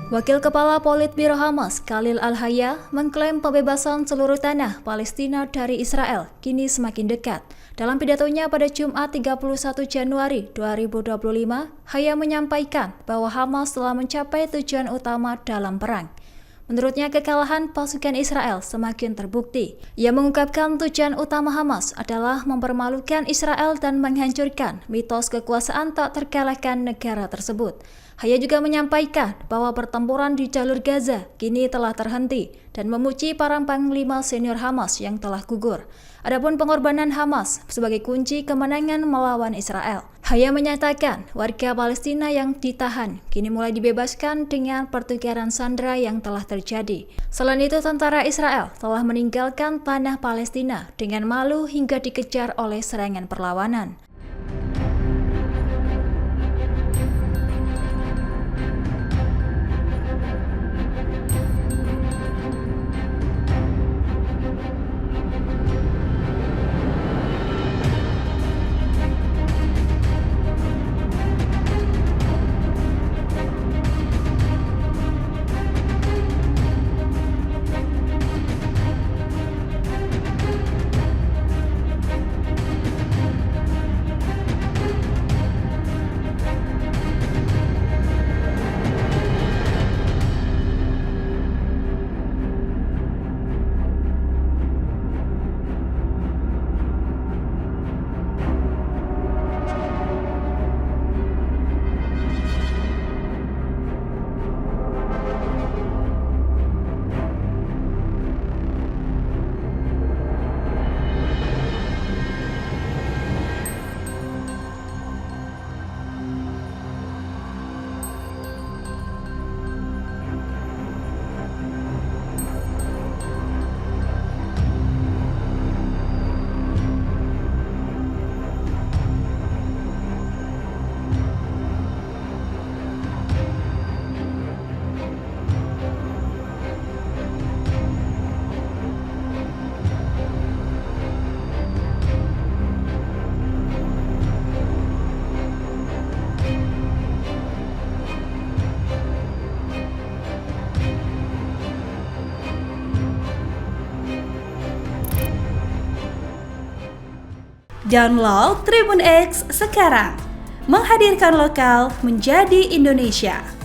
Wakil Kepala Politbiro Hamas, Khalil Al-Hayya, mengklaim pembebasan seluruh tanah Palestina dari Israel kini semakin dekat. Dalam pidatonya pada Jumat 31 Januari 2025, Hayya menyampaikan bahwa Hamas telah mencapai tujuan utama dalam perang. Menurutnya, kekalahan pasukan Israel semakin terbukti. Ia mengungkapkan tujuan utama Hamas adalah mempermalukan Israel dan menghancurkan mitos kekuasaan tak terkalahkan negara tersebut. Hayya juga menyampaikan bahwa pertempuran di jalur Gaza kini telah terhenti dan memuji para panglima senior Hamas yang telah gugur. Adapun pengorbanan Hamas sebagai kunci kemenangan melawan Israel. Hayya menyatakan warga Palestina yang ditahan kini mulai dibebaskan dengan pertukaran sandera yang telah terjadi. Selain itu, tentara Israel telah meninggalkan tanah Palestina dengan malu hingga dikejar oleh serangan perlawanan. Download Tribun X sekarang, menghadirkan lokal menjadi Indonesia.